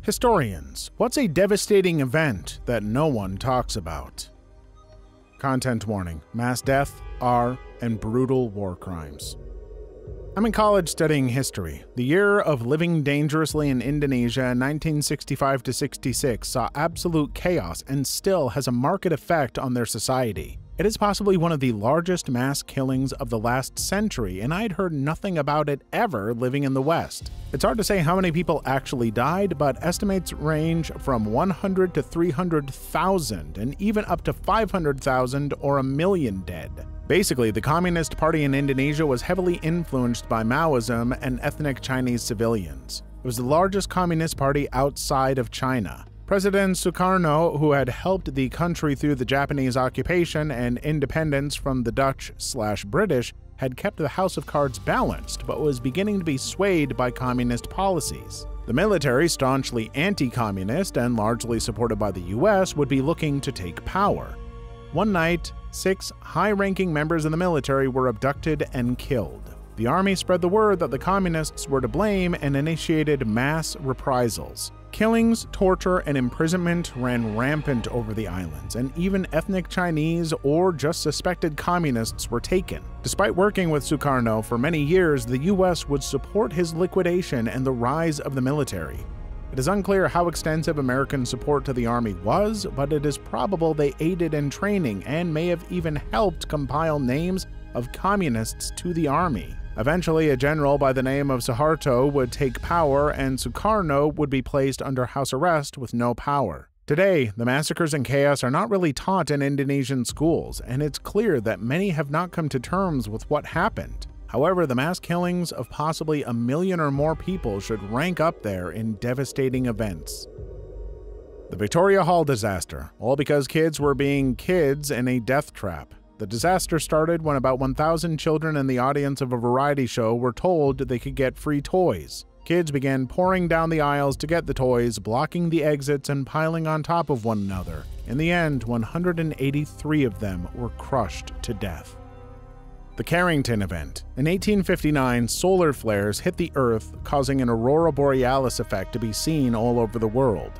Historians, what's a devastating event that no one talks about? Content warning: mass death, and brutal war crimes. I'm in college studying history. The year of living dangerously in Indonesia in 1965 to 66 saw absolute chaos and still has a marked effect on their society. It is possibly one of the largest mass killings of the last century, and I'd heard nothing about it ever living in the West. It's hard to say how many people actually died, but estimates range from 100 to 300,000 and even up to 500,000 or a million dead. Basically, the Communist Party in Indonesia was heavily influenced by Maoism and ethnic Chinese civilians. It was the largest communist party outside of China. President Sukarno, who had helped the country through the Japanese occupation and independence from the Dutch/British, had kept the House of Cards balanced, but was beginning to be swayed by communist policies. The military, staunchly anti-communist and largely supported by the US, would be looking to take power. One night, 6 high-ranking members of the military were abducted and killed. The army spread the word that the communists were to blame and initiated mass reprisals. Killings, torture, and imprisonment ran rampant over the islands, and even ethnic Chinese or just suspected communists were taken. Despite working with Sukarno for many years, the US would support his liquidation and the rise of the military. It is unclear how extensive American support to the army was, but it is probable they aided in training and may have even helped compile names of communists to the army. Eventually, a general by the name of Suharto would take power, and Sukarno would be placed under house arrest with no power. Today, the massacres and chaos are not really taught in Indonesian schools, and it's clear that many have not come to terms with what happened. However, the mass killings of possibly 1 million or more people should rank up there in devastating events. The Victoria Hall disaster, all because kids were being kids in a death trap. The disaster started when about 1,000 children in the audience of a variety show were told they could get free toys. Kids began pouring down the aisles to get the toys, blocking the exits and piling on top of one another. In the end, 183 of them were crushed to death. The Carrington event. In 1859, solar flares hit the Earth, causing an aurora borealis effect to be seen all over the world.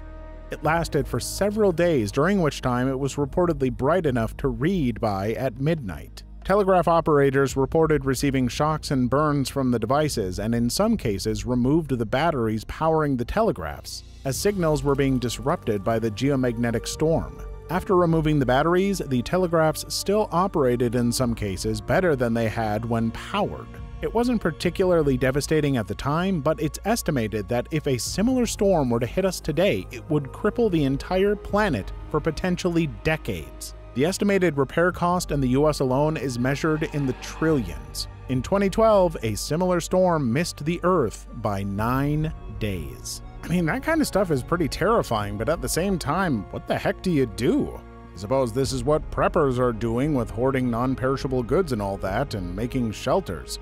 It lasted for several days, during which time it was reportedly bright enough to read by at midnight. Telegraph operators reported receiving shocks and burns from the devices, and in some cases removed the batteries powering the telegraphs, as signals were being disrupted by the geomagnetic storm. After removing the batteries, the telegraphs still operated in some cases better than they had when powered. It wasn't particularly devastating at the time, but it's estimated that if a similar storm were to hit us today, it would cripple the entire planet for potentially decades. The estimated repair cost in the US alone is measured in the trillions. In 2012, a similar storm missed the Earth by 9 days. I mean, that kind of stuff is pretty terrifying, but at the same time, what the heck do you do? I suppose this is what preppers are doing with hoarding non-perishable goods and all that, and making shelters.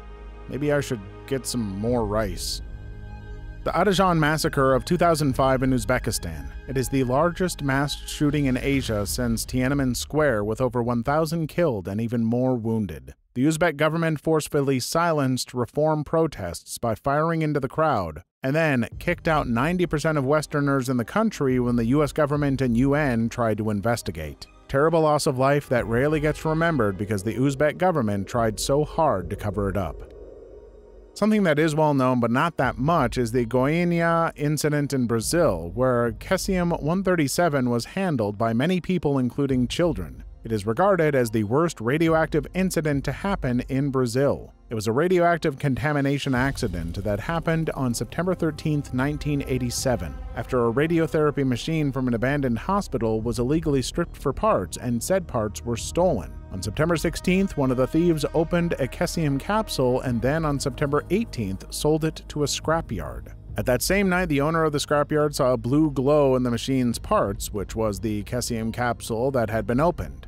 Maybe I should get some more rice. The Adajan massacre of 2005 in Uzbekistan. It is the largest mass shooting in Asia since Tiananmen Square, with over 1,000 killed and even more wounded. The Uzbek government forcefully silenced reform protests by firing into the crowd, and then kicked out 90% of Westerners in the country when the US government and UN tried to investigate. Terrible loss of life that rarely gets remembered because the Uzbek government tried so hard to cover it up. Something that is well known but not that much is the Goiânia incident in Brazil, where Cesium-137 was handled by many people, including children. It is regarded as the worst radioactive incident to happen in Brazil. It was a radioactive contamination accident that happened on September 13, 1987, after a radiotherapy machine from an abandoned hospital was illegally stripped for parts and said parts were stolen. On September 16th, one of the thieves opened a cesium capsule and then on September 18th sold it to a scrapyard. At that same night, the owner of the scrapyard saw a blue glow in the machine's parts, which was the cesium capsule that had been opened.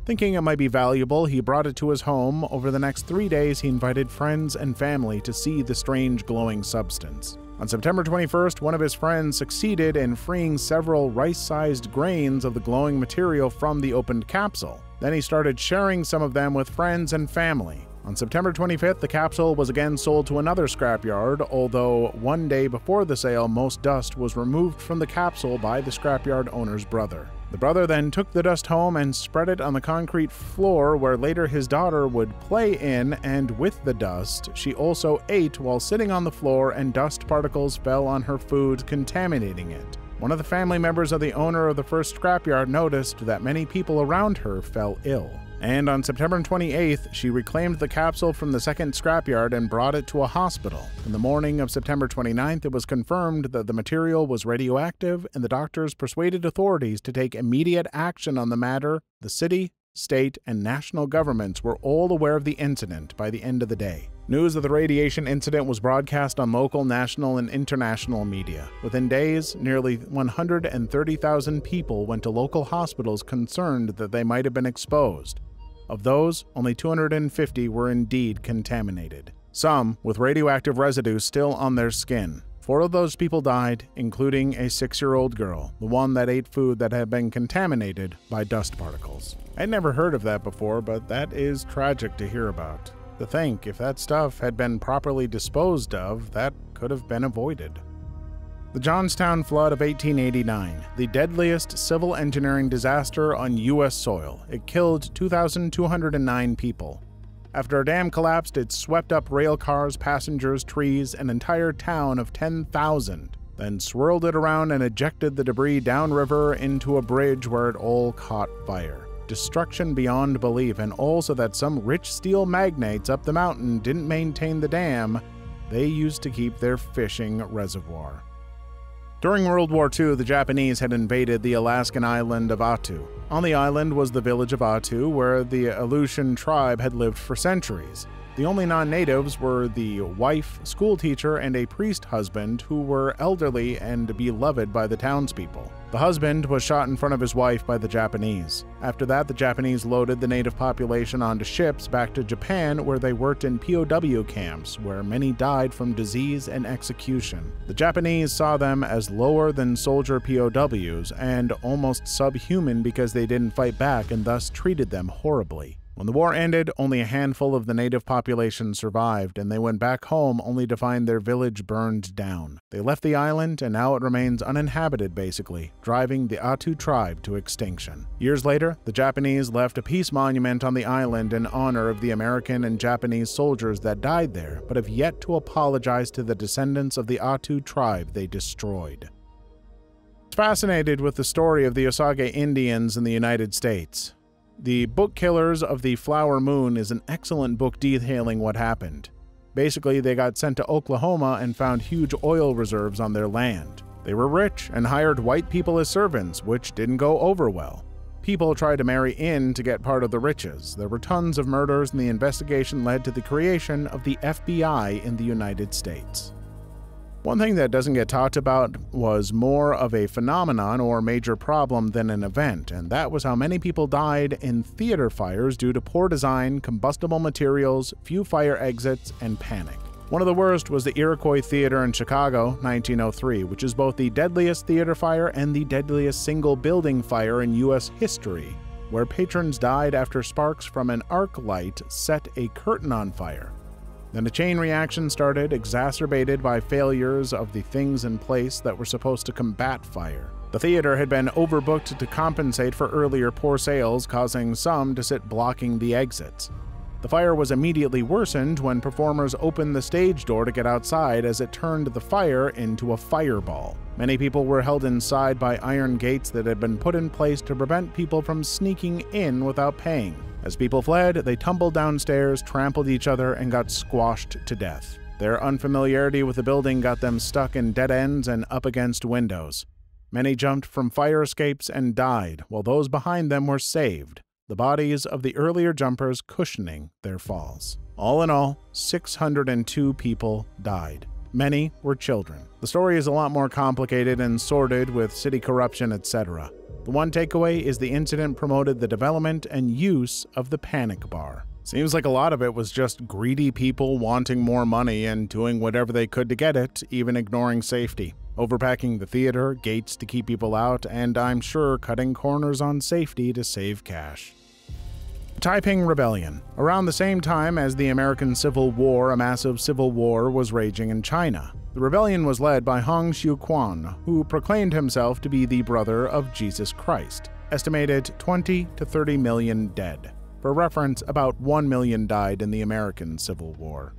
Thinking it might be valuable, he brought it to his home. Over the next 3 days, he invited friends and family to see the strange glowing substance. On September 21st, one of his friends succeeded in freeing several rice-sized grains of the glowing material from the opened capsule. Then he started sharing some of them with friends and family. On September 25th, the capsule was again sold to another scrapyard, although one day before the sale, most dust was removed from the capsule by the scrapyard owner's brother. The brother then took the dust home and spread it on the concrete floor where later his daughter would play in, and with the dust, she also ate while sitting on the floor, and dust particles fell on her food, contaminating it. One of the family members of the owner of the first scrapyard noticed that many people around her fell ill. And on September 28th, she reclaimed the capsule from the second scrapyard and brought it to a hospital. In the morning of September 29th, it was confirmed that the material was radioactive, and the doctors persuaded authorities to take immediate action on the matter. The city, state, and national governments were all aware of the incident by the end of the day. News of the radiation incident was broadcast on local, national, and international media. Within days, nearly 130,000 people went to local hospitals concerned that they might have been exposed. Of those, only 250 were indeed contaminated, some with radioactive residue still on their skin. 4 of those people died, including a 6-year-old girl, the one that ate food that had been contaminated by dust particles. I'd never heard of that before, but that is tragic to hear about. To think, if that stuff had been properly disposed of, that could have been avoided. The Johnstown Flood of 1889, the deadliest civil engineering disaster on U.S. soil. It killed 2,209 people. After a dam collapsed, it swept up rail cars, passengers, trees, an entire town of 10,000, then swirled it around and ejected the debris downriver into a bridge where it all caught fire. Destruction beyond belief, and also that some rich steel magnates up the mountain didn't maintain the dam they used to keep their fishing reservoir. During World War II, the Japanese had invaded the Alaskan island of Attu. On the island was the village of Attu, where the Aleutian tribe had lived for centuries. The only non-natives were the wife, schoolteacher, and a priest husband who were elderly and beloved by the townspeople. The husband was shot in front of his wife by the Japanese. After that, the Japanese loaded the native population onto ships back to Japan, where they worked in POW camps, where many died from disease and execution. The Japanese saw them as lower than soldier POWs and almost subhuman because they didn't fight back and thus treated them horribly. When the war ended, only a handful of the native population survived, and they went back home only to find their village burned down. They left the island, and now it remains uninhabited basically, driving the Attu tribe to extinction. Years later, the Japanese left a peace monument on the island in honor of the American and Japanese soldiers that died there, but have yet to apologize to the descendants of the Attu tribe they destroyed. I was fascinated with the story of the Osage Indians in the United States. The Book Killers of the Flower Moon is an excellent book detailing what happened. Basically, they got sent to Oklahoma and found huge oil reserves on their land. They were rich and hired white people as servants, which didn't go over well. People tried to marry in to get part of the riches. There were tons of murders, and the investigation led to the creation of the FBI in the United States. One thing that doesn't get talked about was more of a phenomenon or major problem than an event, and that was how many people died in theater fires due to poor design, combustible materials, few fire exits, and panic. One of the worst was the Iroquois Theater in Chicago, 1903, which is both the deadliest theater fire and the deadliest single building fire in U.S. history, where patrons died after sparks from an arc light set a curtain on fire. Then a chain reaction started, exacerbated by failures of the things in place that were supposed to combat fire. The theater had been overbooked to compensate for earlier poor sales, causing some to sit blocking the exits. The fire was immediately worsened when performers opened the stage door to get outside, as it turned the fire into a fireball. Many people were held inside by iron gates that had been put in place to prevent people from sneaking in without paying. As people fled, they tumbled downstairs, trampled each other, and got squashed to death. Their unfamiliarity with the building got them stuck in dead ends and up against windows. Many jumped from fire escapes and died, while those behind them were saved, the bodies of the earlier jumpers cushioning their falls. All in all, 602 people died. Many were children. The story is a lot more complicated and sordid with city corruption, etc. The one takeaway is the incident promoted the development and use of the panic bar. Seems like a lot of it was just greedy people wanting more money and doing whatever they could to get it, even ignoring safety. Overpacking the theater, gates to keep people out, and I'm sure cutting corners on safety to save cash. Taiping Rebellion. Around the same time as the American Civil War, a massive civil war was raging in China. The rebellion was led by Hong Xiuquan, who proclaimed himself to be the brother of Jesus Christ. Estimated 20 to 30 million dead. For reference, about 1 million died in the American Civil War.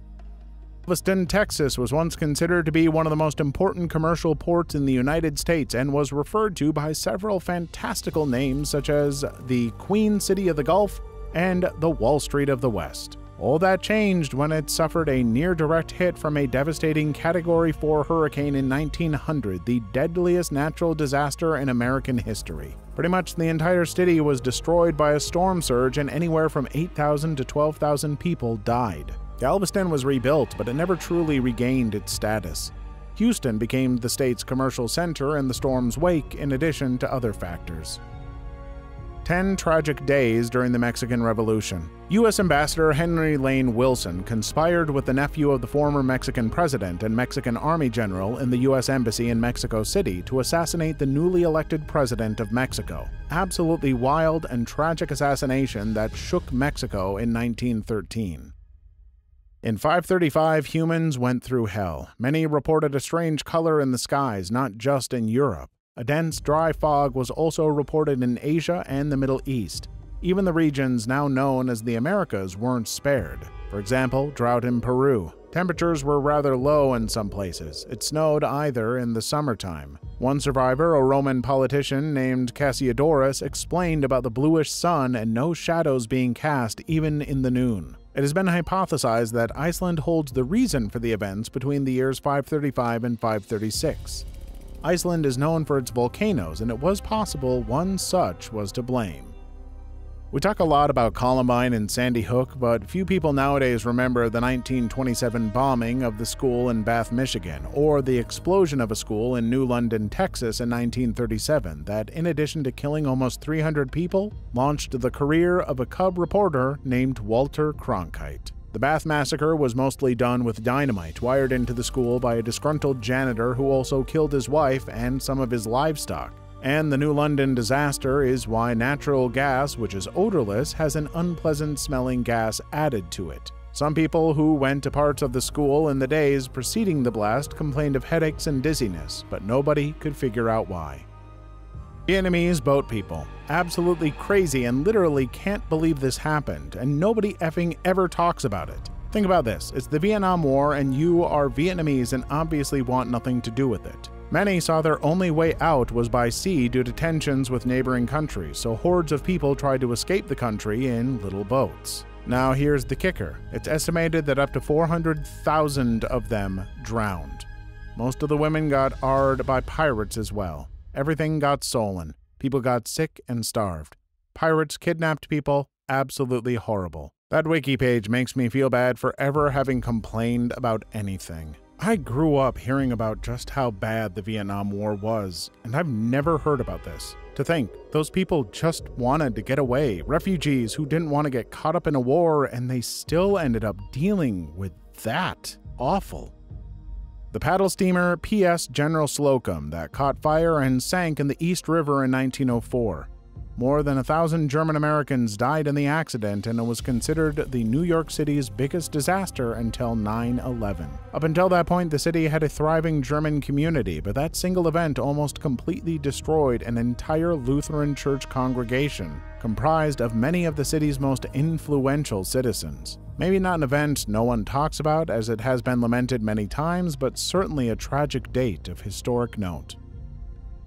Galveston, Texas was once considered to be one of the most important commercial ports in the United States and was referred to by several fantastical names such as the Queen City of the Gulf and the Wall Street of the West. All that changed when it suffered a near-direct hit from a devastating Category 4 hurricane in 1900, the deadliest natural disaster in American history. Pretty much the entire city was destroyed by a storm surge and anywhere from 8,000 to 12,000 people died. Galveston was rebuilt, but it never truly regained its status. Houston became the state's commercial center in the storm's wake, in addition to other factors. 10 tragic days during the Mexican Revolution. U.S. Ambassador Henry Lane Wilson conspired with the nephew of the former Mexican president and Mexican Army general in the U.S. Embassy in Mexico City to assassinate the newly elected president of Mexico. Absolutely wild and tragic assassination that shook Mexico in 1913. In 535, humans went through hell. Many reported a strange color in the skies, not just in Europe. A dense, dry fog was also reported in Asia and the Middle East. Even the regions now known as the Americas weren't spared. For example, drought in Peru. Temperatures were rather low in some places. It snowed either in the summertime. One survivor, a Roman politician named Cassiodorus, explained about the bluish sun and no shadows being cast even in the noon. It has been hypothesized that Iceland holds the reason for the events between the years 535 and 536. Iceland is known for its volcanoes, and it was possible one such was to blame. We talk a lot about Columbine and Sandy Hook, but few people nowadays remember the 1927 bombing of the school in Bath, Michigan, or the explosion of a school in New London, Texas in 1937 that, in addition to killing almost 300 people, launched the career of a cub reporter named Walter Cronkite. The Bath Massacre was mostly done with dynamite wired into the school by a disgruntled janitor who also killed his wife and some of his livestock. And the New London disaster is why natural gas, which is odorless, has an unpleasant-smelling gas added to it. Some people who went to parts of the school in the days preceding the blast complained of headaches and dizziness, but nobody could figure out why. Vietnamese boat people. Absolutely crazy and literally can't believe this happened, and nobody effing ever talks about it. Think about this, it's the Vietnam War and you are Vietnamese and obviously want nothing to do with it. Many saw their only way out was by sea due to tensions with neighboring countries, so hordes of people tried to escape the country in little boats. Now here's the kicker. It's estimated that up to 400,000 of them drowned. Most of the women got arred by pirates as well. Everything got stolen. People got sick and starved. Pirates kidnapped people. Absolutely horrible. That wiki page makes me feel bad for ever having complained about anything. I grew up hearing about just how bad the Vietnam War was, and I've never heard about this. To think, those people just wanted to get away. Refugees who didn't want to get caught up in a war, and they still ended up dealing with that. Awful. The paddle steamer P.S. General Slocum that caught fire and sank in the East River in 1904. More than 1,000 German Americans died in the accident, and it was considered the New York City's biggest disaster until 9/11. Up until that point, the city had a thriving German community, but that single event almost completely destroyed an entire Lutheran church congregation, comprised of many of the city's most influential citizens. Maybe not an event no one talks about, as it has been lamented many times, but certainly a tragic date of historic note.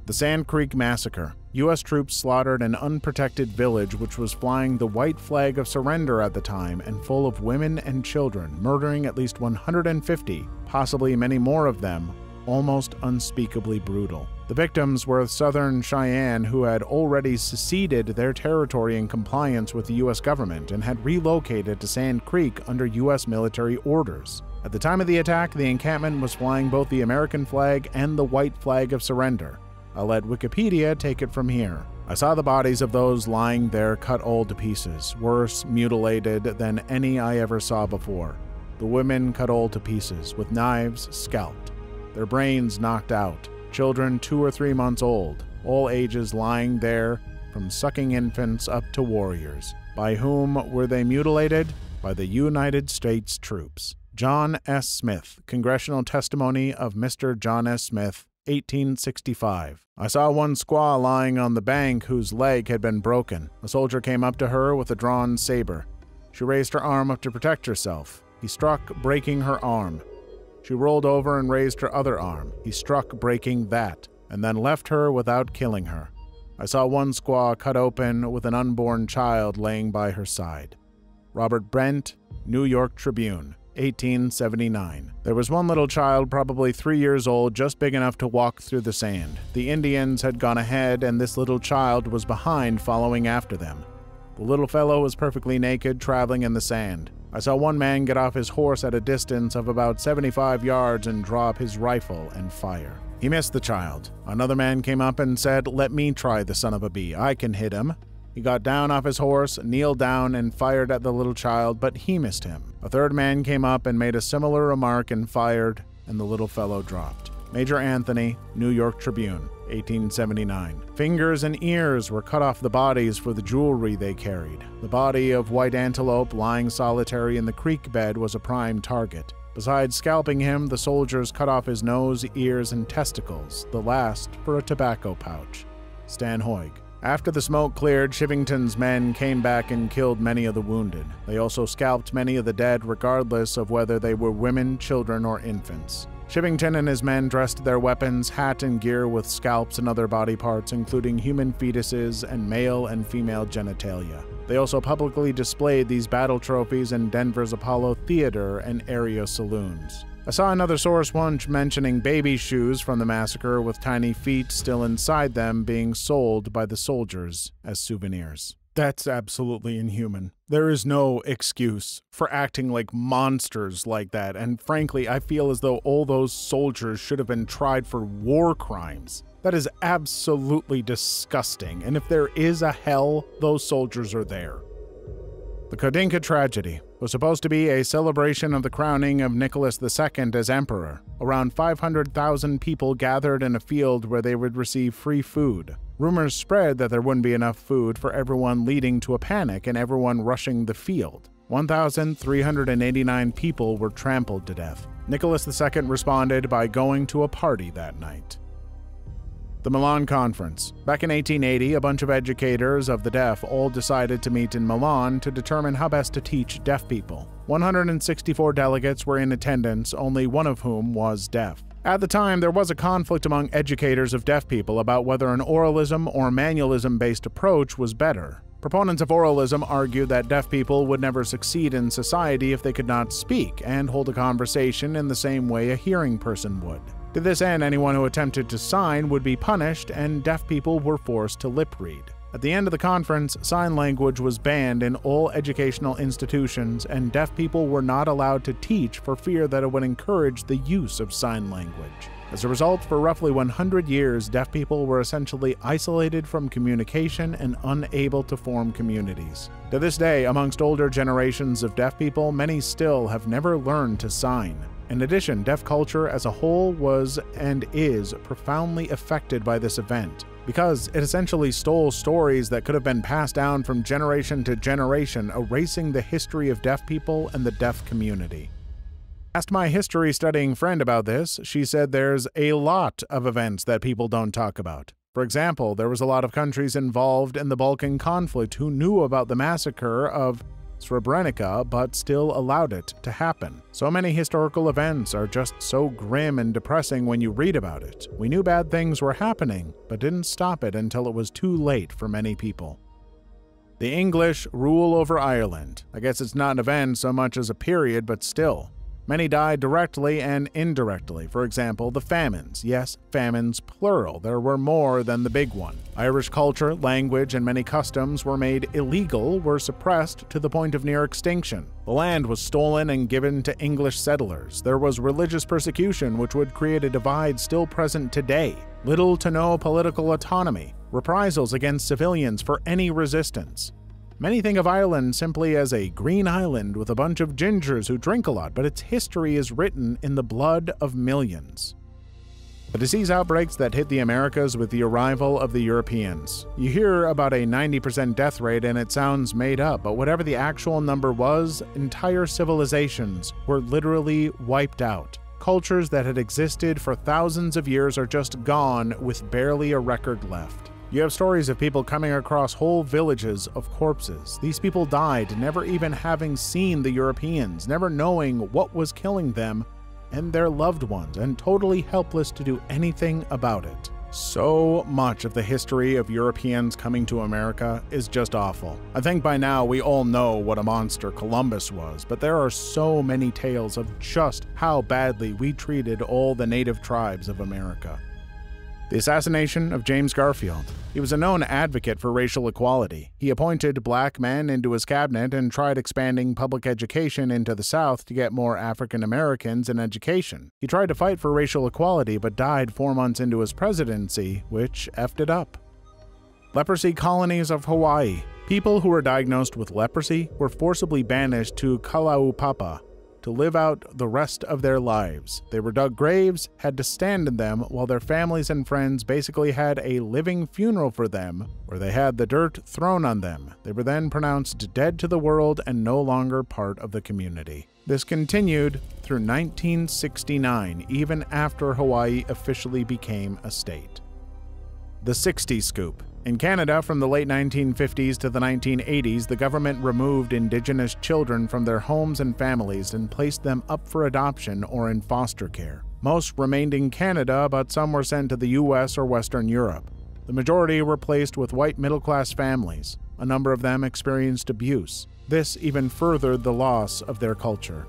The Sand Creek Massacre. U.S. troops slaughtered an unprotected village which was flying the white flag of surrender at the time and full of women and children, murdering at least 150, possibly many more of them, almost unspeakably brutal. The victims were Southern Cheyenne who had already seceded their territory in compliance with the U.S. government and had relocated to Sand Creek under U.S. military orders. At the time of the attack, the encampment was flying both the American flag and the white flag of surrender. I'll let Wikipedia take it from here. I saw the bodies of those lying there cut all to pieces, worse mutilated than any I ever saw before. The women cut all to pieces, with knives scalped. Their brains knocked out. Children 2 or 3 months old, all ages lying there, from sucking infants up to warriors. By whom were they mutilated? By the United States troops. John S. Smith, Congressional Testimony of Mr. John S. Smith, 1865. I saw one squaw lying on the bank whose leg had been broken. A soldier came up to her with a drawn saber. She raised her arm up to protect herself. He struck, breaking her arm. She rolled over and raised her other arm. He struck, breaking that, and then left her without killing her. I saw one squaw cut open with an unborn child laying by her side. Robert Brent, New York Tribune, 1879. There was one little child, probably 3 years old, just big enough to walk through the sand. The Indians had gone ahead, and this little child was behind, following after them. The little fellow was perfectly naked, traveling in the sand. I saw one man get off his horse at a distance of about 75 yards and draw up his rifle and fire. He missed the child. Another man came up and said, "Let me try the son of a bee. I can hit him." He got down off his horse, kneeled down, and fired at the little child, but he missed him. A third man came up and made a similar remark and fired, and the little fellow dropped. Major Anthony, New York Tribune, 1879. Fingers and ears were cut off the bodies for the jewelry they carried. The body of White Antelope, lying solitary in the creek bed, was a prime target. Besides scalping him, the soldiers cut off his nose, ears, and testicles, the last for a tobacco pouch. Stan Hoig. After the smoke cleared, Shivington's men came back and killed many of the wounded. They also scalped many of the dead, regardless of whether they were women, children, or infants. Shivington and his men dressed their weapons, hat, and gear with scalps and other body parts, including human fetuses and male and female genitalia. They also publicly displayed these battle trophies in Denver's Apollo Theater and area saloons. I saw another source once mentioning baby shoes from the massacre with tiny feet still inside them being sold by the soldiers as souvenirs. That's absolutely inhuman. There is no excuse for acting like monsters like that, and frankly, I feel as though all those soldiers should have been tried for war crimes. That is absolutely disgusting, and if there is a hell, those soldiers are there. The Kodinka tragedy was supposed to be a celebration of the crowning of Nicholas II as emperor. Around 500,000 people gathered in a field where they would receive free food. Rumors spread that there wouldn't be enough food for everyone, leading to a panic and everyone rushing the field. 1,389 people were trampled to death. Nicholas II responded by going to a party that night. The Milan Conference. Back in 1880, a bunch of educators of the deaf all decided to meet in Milan to determine how best to teach deaf people. 164 delegates were in attendance, only one of whom was deaf. At the time, there was a conflict among educators of deaf people about whether an oralism or manualism-based approach was better. Proponents of oralism argued that deaf people would never succeed in society if they could not speak and hold a conversation in the same way a hearing person would. To this end, anyone who attempted to sign would be punished, and deaf people were forced to lip read. At the end of the conference, sign language was banned in all educational institutions, and deaf people were not allowed to teach for fear that it would encourage the use of sign language. As a result, for roughly 100 years, deaf people were essentially isolated from communication and unable to form communities. To this day, amongst older generations of deaf people, many still have never learned to sign. In addition, deaf culture as a whole was and is profoundly affected by this event, because it essentially stole stories that could have been passed down from generation to generation, erasing the history of deaf people and the deaf community. I asked my history studying friend about this. She said there's a lot of events that people don't talk about. For example, there was a lot of countries involved in the Balkan conflict who knew about the massacre of Srebrenica, but still allowed it to happen. So many historical events are just so grim and depressing when you read about it. We knew bad things were happening, but didn't stop it until it was too late for many people. The English rule over Ireland. I guess it's not an event so much as a period, but still. Many died directly and indirectly. For example, the famines. Yes, famines plural. There were more than the big one. Irish culture, language, and many customs were made illegal, were suppressed to the point of near extinction. The land was stolen and given to English settlers. There was religious persecution, which would create a divide still present today. Little to no political autonomy. Reprisals against civilians for any resistance. Many think of Ireland simply as a green island with a bunch of gingers who drink a lot, but its history is written in the blood of millions. The disease outbreaks that hit the Americas with the arrival of the Europeans. You hear about a 90% death rate and it sounds made up, but whatever the actual number was, entire civilizations were literally wiped out. Cultures that had existed for thousands of years are just gone with barely a record left. You have stories of people coming across whole villages of corpses. These people died never even having seen the Europeans, never knowing what was killing them and their loved ones, and totally helpless to do anything about it. So much of the history of Europeans coming to America is just awful. I think by now we all know what a monster Columbus was, but there are so many tales of just how badly we treated all the native tribes of America. The assassination of James Garfield. He was a known advocate for racial equality. He appointed black men into his cabinet and tried expanding public education into the South to get more African Americans in education. He tried to fight for racial equality but died 4 months into his presidency, which effed it up. Leprosy colonies of Hawaii. People who were diagnosed with leprosy were forcibly banished to Kalaupapa to live out the rest of their lives. They were dug graves, had to stand in them, while their families and friends basically had a living funeral for them, where they had the dirt thrown on them. They were then pronounced dead to the world and no longer part of the community. This continued through 1969, even after Hawaii officially became a state. The 60s Scoop. In Canada, from the late 1950s to the 1980s, the government removed Indigenous children from their homes and families and placed them up for adoption or in foster care. Most remained in Canada, but some were sent to the US or Western Europe. The majority were placed with white middle-class families. A number of them experienced abuse. This even furthered the loss of their culture.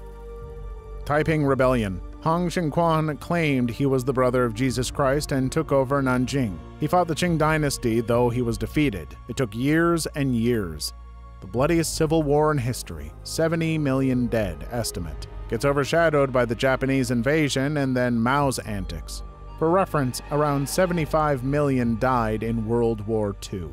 Taiping Rebellion. Hong Xiuquan claimed he was the brother of Jesus Christ and took over Nanjing. He fought the Qing dynasty, though he was defeated. It took years and years. The bloodiest civil war in history, 70 million dead estimate, gets overshadowed by the Japanese invasion and then Mao's antics. For reference, around 75 million died in World War II.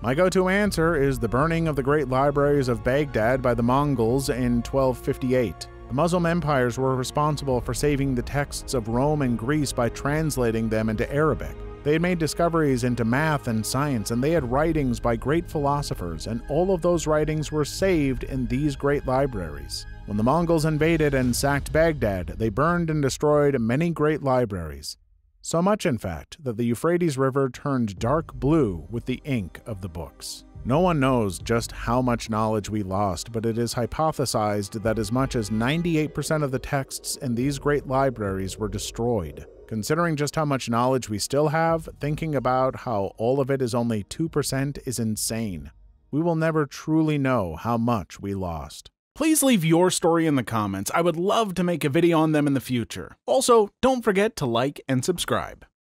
My go-to answer is the burning of the great libraries of Baghdad by the Mongols in 1258. The Muslim empires were responsible for saving the texts of Rome and Greece by translating them into Arabic. They had made discoveries into math and science, and they had writings by great philosophers, and all of those writings were saved in these great libraries. When the Mongols invaded and sacked Baghdad, they burned and destroyed many great libraries. So much, in fact, that the Euphrates River turned dark blue with the ink of the books. No one knows just how much knowledge we lost, but it is hypothesized that as much as 98% of the texts in these great libraries were destroyed. Considering just how much knowledge we still have, thinking about how all of it is only 2% is insane. We will never truly know how much we lost. Please leave your story in the comments. I would love to make a video on them in the future. Also, don't forget to like and subscribe.